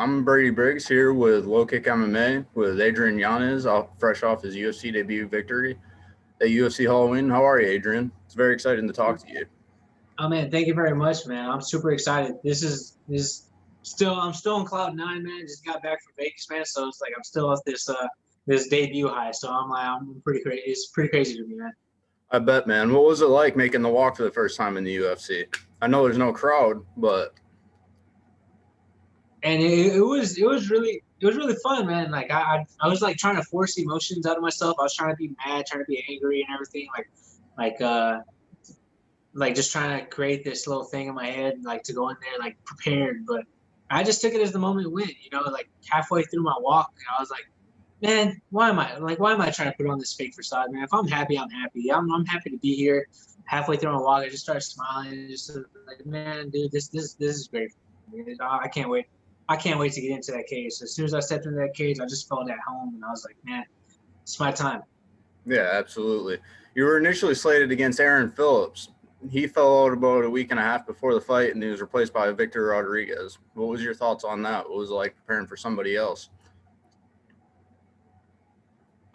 I'm Brady Briggs here with LowKick MMA with Adrian Yanez, fresh off his UFC debut victory at UFC Halloween. How are you, Adrian? It's very exciting to talk to you. Oh man, thank you very much, man. I'm super excited. This still I'm still on cloud nine, man. Just got back from Vegas, man. So it's like I'm still at this debut high. So I'm pretty crazy. It's pretty crazy to me, man. I bet, man. What was it like making the walk for the first time in the UFC? I know there's no crowd, but And it was really fun, man. Like I was like trying to force emotions out of myself. I was trying to be mad, trying to be angry and everything. Like uh like just trying to create this little thing in my head, like to go in there like prepared. But I just took it as the moment went, like halfway through my walk, I was like, man, why am I trying to put on this fake facade, man? If I'm happy, I'm happy. I'm happy to be here. Halfway through my walk, I just started smiling, just like, man, dude, this is great. I can't wait. I can't wait to get into that cage. So as soon as I stepped into that cage, I just felt at home, and I was like, man, it's my time. yeah, absolutely. You were initially slated against Aaron Phillips. He fell out about a week and a half before the fight, and he was replaced by Victor Rodriguez. What was your thoughts on that? What was it like preparing for somebody else?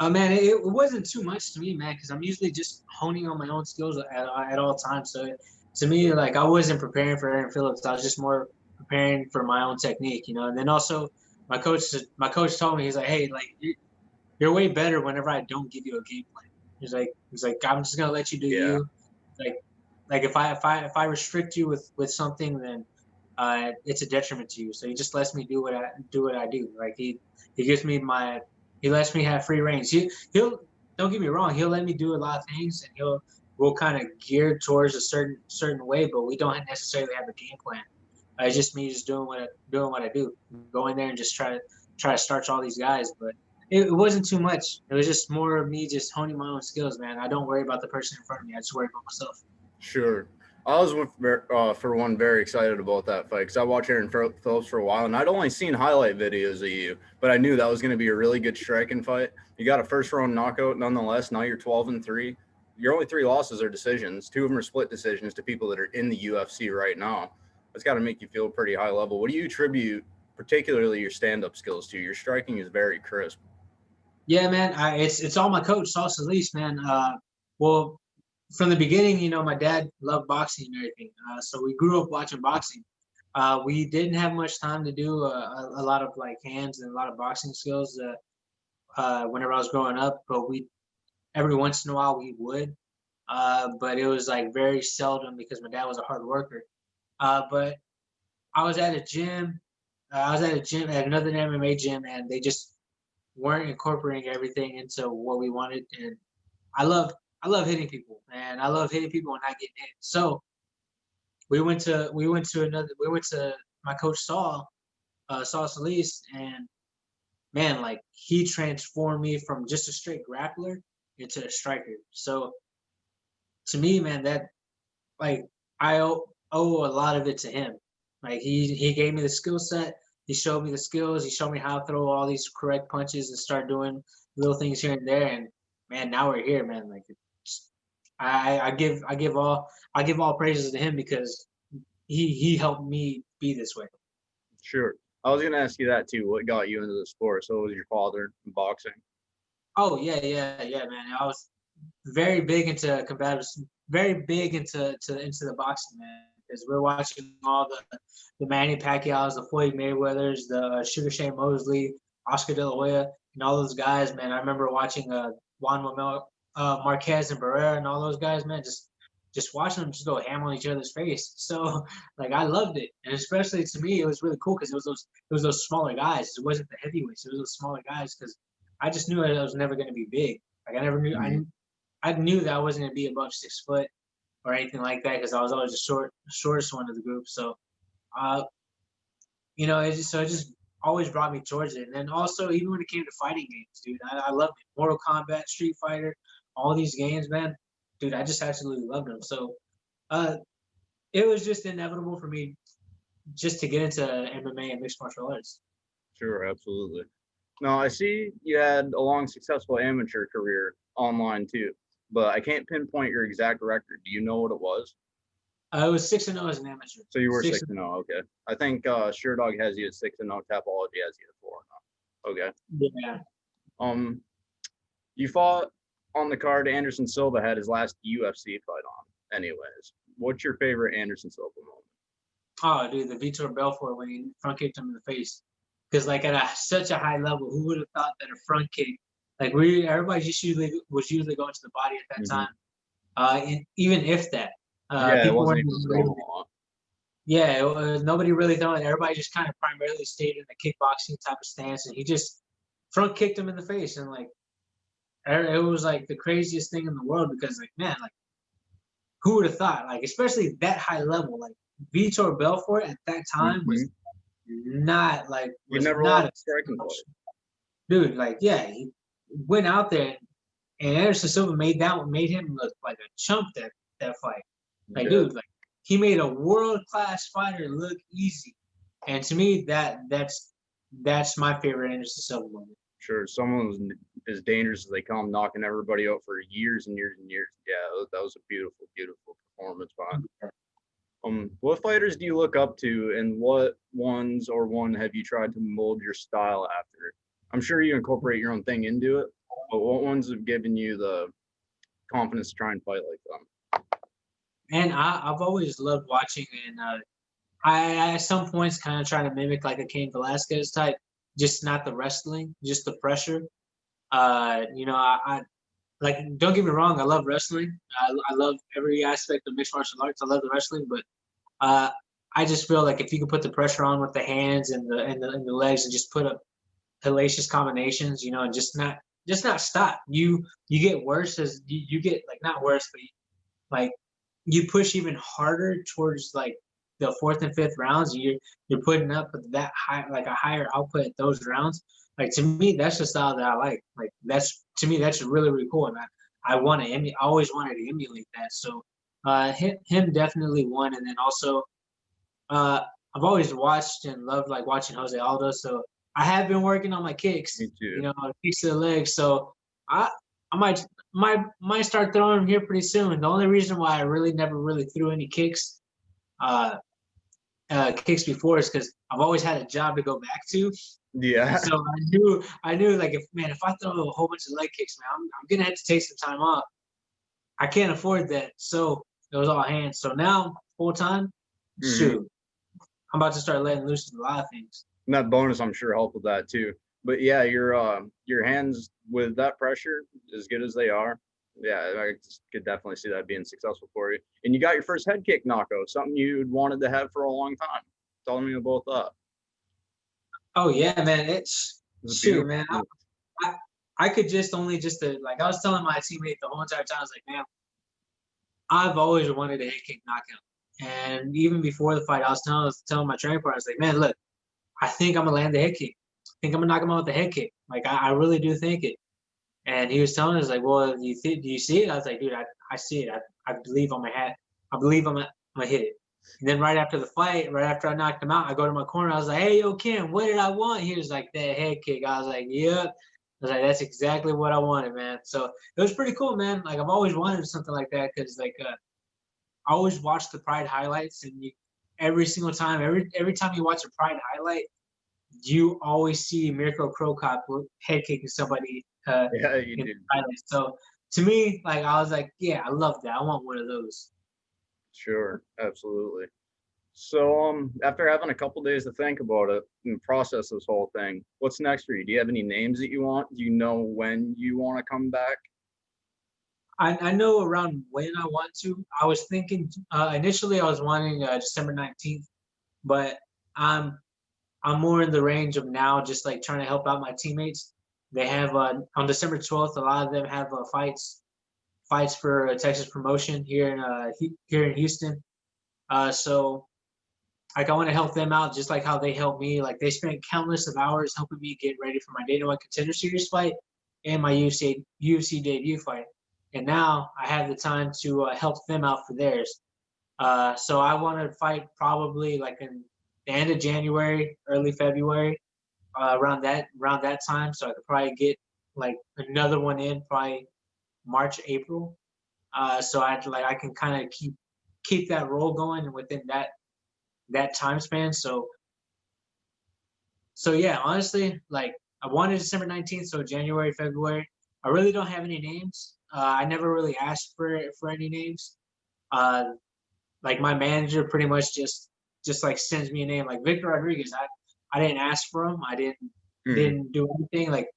Man, it wasn't too much to me, man, because I'm usually just honing on my own skills at all times. So to me, like I wasn't preparing for Aaron Phillips. I was just more preparing for my own technique. And then also my coach told me, he's like, hey, like you're way better whenever I don't give you a game plan. He's like I'm just gonna let you do Yeah, you. Like like if I restrict you with something, then it's a detriment to you. So he just lets me do what I do. Like he gives me he lets me have free range. He'll don't get me wrong. He'll let me do a lot of things, and we'll kind of gear towards a certain way, but we don't necessarily have a game plan. It's just me just doing what I do. Go in there and just try to starch all these guys, but it wasn't too much. It was just more of me just honing my own skills, man. I don't worry about the person in front of me. I just worry about myself. sure. I was, for one, very excited about that fight because I watched Aaron Phillips for a while, and I'd only seen highlight videos of you, but I knew that was going to be a really good striking fight. You got a first-round knockout nonetheless. Now you're 12-3. Your only three losses are decisions. Two of them are split decisions to people that are in the UFC right now. That's got to make you feel pretty high level. What do you attribute particularly your stand-up skills to? Your striking is very crisp. Yeah, man. It's all my coach, Sauce Elise, man. Well, from the beginning, my dad loved boxing and everything. So we grew up watching boxing. We didn't have much time to do a lot of like hands and a lot of boxing skills whenever I was growing up. But we every once in a while we would. But it was like very seldom because my dad was a hard worker. But I was at a gym. I was at a gym at another MMA gym, and they just weren't incorporating everything into what we wanted. And I love I love hitting people, man. I love hitting people and not getting hit. So we went to my coach Saul Solis, and man, like he transformed me from just a straight grappler into a striker. So to me, man, that like I owe a lot of it to him. Like he gave me the skill set. He showed me the skills. He showed me how to throw all these correct punches and start doing little things here and there. And man, now we're here, man. Like I give all praises to him because he helped me be this way. Sure. I was going to ask you that too. What got you into the sport? So was your father in boxing? Oh yeah, man. I was very big into combative, very big into the boxing, man. Because we're watching all the Manny Pacquiao's, the Floyd Mayweathers, the Sugar Shane Mosley, Oscar De La Hoya, and all those guys, man. I remember watching Juan Manuel Marquez and Barrera and all those guys, man. Just watching them just go ham on each other's face. So like I loved it, and especially to me, it was really cool because it was those smaller guys. It wasn't the heavyweights. It was those smaller guys because I just knew I was never going to be big. Like I never knew Mhm. I knew that I wasn't going to be above 6 foot or anything like that because I was always the shortest one of the group. So, uh, it just always brought me towards it. And then also, even when it came to fighting games, dude, I loved it. Mortal Kombat, Street Fighter, all these games, man, dude, I just absolutely loved them. So, uh, it was just inevitable for me just to get into MMA and mixed martial arts. Sure, absolutely. Now, I see you had a long, successful amateur career online too, but I can't pinpoint your exact record. Do you know what it was? I was 6-0 as an amateur. So you were 6 6-0. Okay. I think Sure Dog has you at 6-0. Tapology has you at 4-0. Okay. Yeah. You fought on the card. Anderson Silva had his last UFC fight on. Anyways, what's your favorite Anderson Silva moment? Oh, dude, the Vitor Belfort when he front kicked him in the face. Because like at such a high level, who would have thought that a front kick, like everybody just was usually going to the body at that time. And even if that, Yeah, it people wasn't weren't even really, throwing a lot. yeah, nobody really throwing. Everybody just kind of primarily stayed in a kickboxing type of stance, and he just front kicked him in the face, and like it was like the craziest thing in the world because like man, like who would have thought, like especially that high level, like Vitor Belfort at that time was not like You was never not lost a striking fight. dude. Like yeah, he went out there and Anderson Silva made him look like a chump that fight. Like Yeah. dude, like he made a world class fighter look easy, and to me that's my favorite Anderson Silva moment. Sure, someone was as dangerous as they come, knocking everybody out for years and years and years. Yeah, that was a beautiful, beautiful performance by him. What fighters do you look up to, and what ones or one have you tried to mold your style after? I'm sure you incorporate your own thing into it, but what ones have given you the confidence to try and fight like them? And I've always loved watching, and I at some points kind of try to mimic like a Cain Velasquez type, just not the wrestling, just the pressure. You know, I like don't get me wrong, I love wrestling. I love every aspect of mixed martial arts. I love the wrestling, but I just feel like if you can put the pressure on with the hands and the legs and just put up hellacious combinations, you know, and just not stop. You get worse as you get like not worse, but like you push even harder towards like the fourth and fifth rounds. You're putting up that high, like a higher output at those rounds. Like to me, that's the style that I like. Like that's to me, that's really really cool, and I want to I always wanted to emulate that. So him definitely one, and then also I've always watched and loved like watching Jose Aldo. So I have been working on my kicks. Me too. You know, kicks to the legs. So I might start throwing them here pretty soon. The only reason why I really never really threw any kicks kicks before is because I've always had a job to go back to. Yeah. So I knew like if I throw a whole bunch of leg kicks, man, I'm gonna have to take some time off. I can't afford that. So it was all hands. So now full time, shoot, I'm about to start letting loose a lot of things. And that bonus, I'm sure, helped with that too. But yeah, your hands with that pressure, as good as they are, yeah, I could definitely see that being successful for you. And you got your first head kick knockout, something you'd wanted to have for a long time. Tell me about that. Oh yeah, man, it's shoot, man. Move. I could just like I was telling my teammate the whole entire time. I was like, man, I've always wanted a head kick knockout. And even before the fight, I was telling my training partner, I was like, man, look, I think I'm gonna land the head kick. I think I'm gonna knock him out with the head kick. Like I really do think it. And he was telling us like, well, do you see it? I was like, dude, I see it. I believe on my hat. I believe I'm gonna hit it. And then right after the fight, right after I knocked him out, I go to my corner. I was like, hey, yo, Kim, what did I want? He was like, that head kick. I was like, yep. I was like, that's exactly what I wanted, man. So it was pretty cool, man. Like I've always wanted something like that because like I always watch the Pride highlights, and every single time, every time you watch a Pride highlight, you always see Mirko Cro Cop head kicking somebody. Yeah, you do. So to me, like I was like, yeah, I love that. I want one of those. Sure, absolutely. So, after having a couple days to think about it and process this whole thing, what's next for you? Do you have any names that you want? Do you know when you want to come back? I know around when I want to. I was thinking initially I was wanting December 19th, but I'm more in the range of now, just like trying to help out my teammates. They have on December 12th, a lot of them have fights for a Texas promotion here in Houston. So like I want to help them out just like how they helped me. Like they spent countless of hours helping me get ready for my Dana White Contender Series fight and my UFC debut fight. And now I have the time to help them out for theirs. So I want to fight probably like in the end of January, early February, around that time. So I could probably get like another one in probably March, April. So I can kind of keep that role going and within that time span. So yeah, honestly, like I wanted December 19th, so January, February. I really don't have any names. I never really asked for any names. Like my manager pretty much just like sends me a name like Victor Rodriguez. I didn't ask for him. I didn't do anything. Like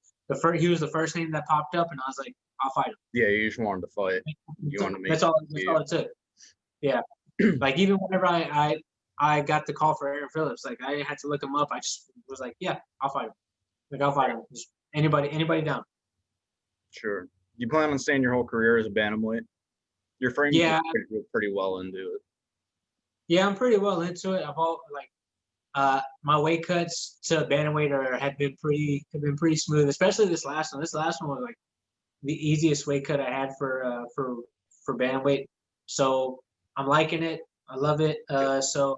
he was the first name that popped up, and I was like, I'll fight him. Yeah, you just wanted to fight. You wanted to make That's all it took. Yeah. Like even whenever I got the call for Aaron Phillips, like I didn't have to look him up. I just was like, yeah, I'll fight him. Like I'll fight him. Just anybody down. Sure. You plan on staying your whole career as a bantamweight? Your frame Yeah. pretty well into it. Yeah, I'm pretty well into it. I've all like my weight cuts to bantamweight have been pretty smooth, especially this last one. This last one was like the easiest weight cut I had for bantamweight. So I'm liking it. I love it. So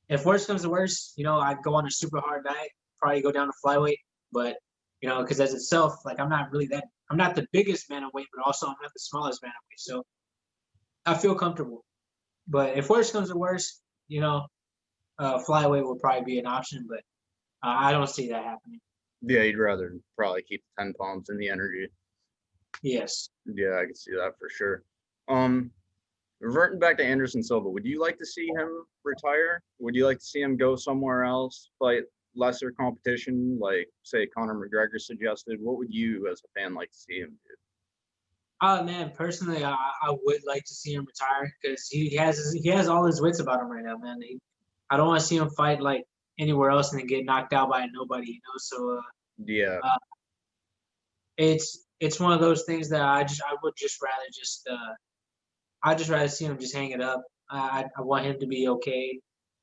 if worse comes to worse, I'd go on a super hard diet, probably go down to flyweight. But because as itself, like I'm not the biggest bantamweight, but also I'm not the smallest bantamweight. So I feel comfortable. But if worse comes to worse, flyweight will probably be an option. But I don't see that happening. Yeah, you'd rather probably keep 10 pounds in the energy. Yes. Yeah, I can see that for sure. Reverting back to Anderson Silva, would you like to see him retire? Would you like to see him go somewhere else, fight lesser competition, like say Conor McGregor suggested? What would you, as a fan, like to see him do? Man, personally, I would like to see him retire because he has all his wits about him right now, man. I don't want to see him fight like anywhere else and then get knocked out by nobody, So yeah, it's one of those things that I would just rather I'd just rather see him just hang it up. I want him to be okay.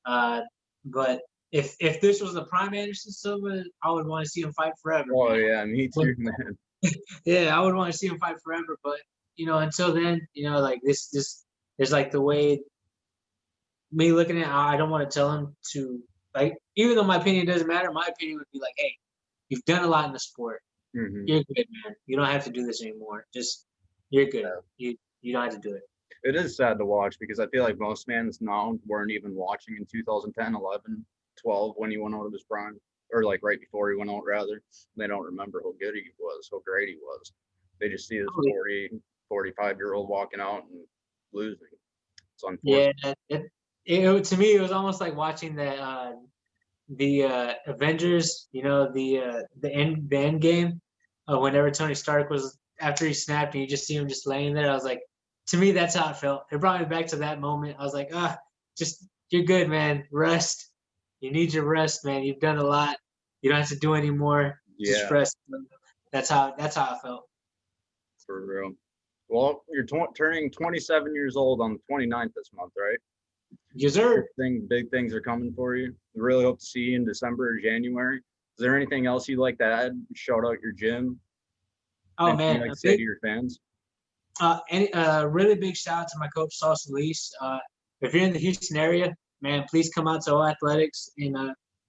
But if this was the prime Anderson Silva, I would want to see him fight forever. oh man. yeah, me too, man. Yeah, I would want to see him fight forever. But until then, like this is like the way me looking at it, I don't want to tell him to like. Even though my opinion doesn't matter, my opinion would be like, hey, you've done a lot in the sport. Mm-hmm. You're good, man. You don't have to do this anymore. Just you're good. Yeah. You don't have to do it. It is sad to watch because I feel like most fans now weren't even watching in 2010, 11, 12 when he went out of his prime, or like right before he went out, rather. They don't remember how good he was, how great he was. They just see this 45-year-old walking out and losing. It's unfortunate. Yeah, to me, it was almost like watching the Avengers, the end game, whenever Tony Stark was after he snapped and you just see him just laying there. I was like, to me, that's how it felt. It brought me back to that moment. I was like, just you're good, man. Rest. You need your rest, man. You've done a lot. You don't have to do any more. Yeah. Just rest. That's how I felt. For real. Well, you're turning 27 years old on the 29th this month, right? Yes, sir. Big things are coming for you. We really hope to see you in December or January. Is there anything else you'd like to add? Shout out your gym. Oh, anything man. you'd like to say to your fans? Really big shout out to my coach, Silvas. If you're in the Houston area, man, please come out to O Athletics and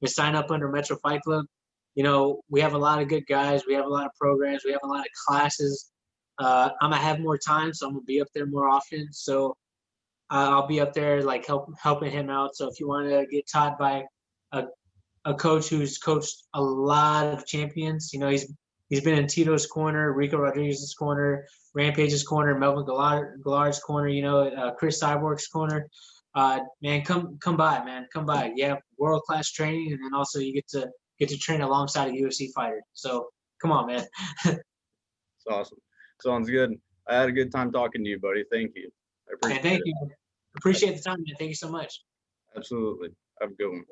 sign up under Metro Fight Club. We have a lot of good guys. We have a lot of programs. We have a lot of classes. I'm gonna have more time, so I'm gonna be up there more often. So I'll be up there like helping him out. So if you want to get taught by a coach who's coached a lot of champions, he's been in Tito's corner, Rico Rodriguez's corner, Rampage's corner, Melvin Gallard's corner, Chris Cyborg's corner. Man, come by, man. Come by. You have world-class training, and then also you get to train alongside a UFC fighter. So come on, man. It's awesome. Sounds good. I had a good time talking to you, buddy. Thank you. I appreciate Thank you. Appreciate the time, man. Thank you so much. Absolutely. Have a good one.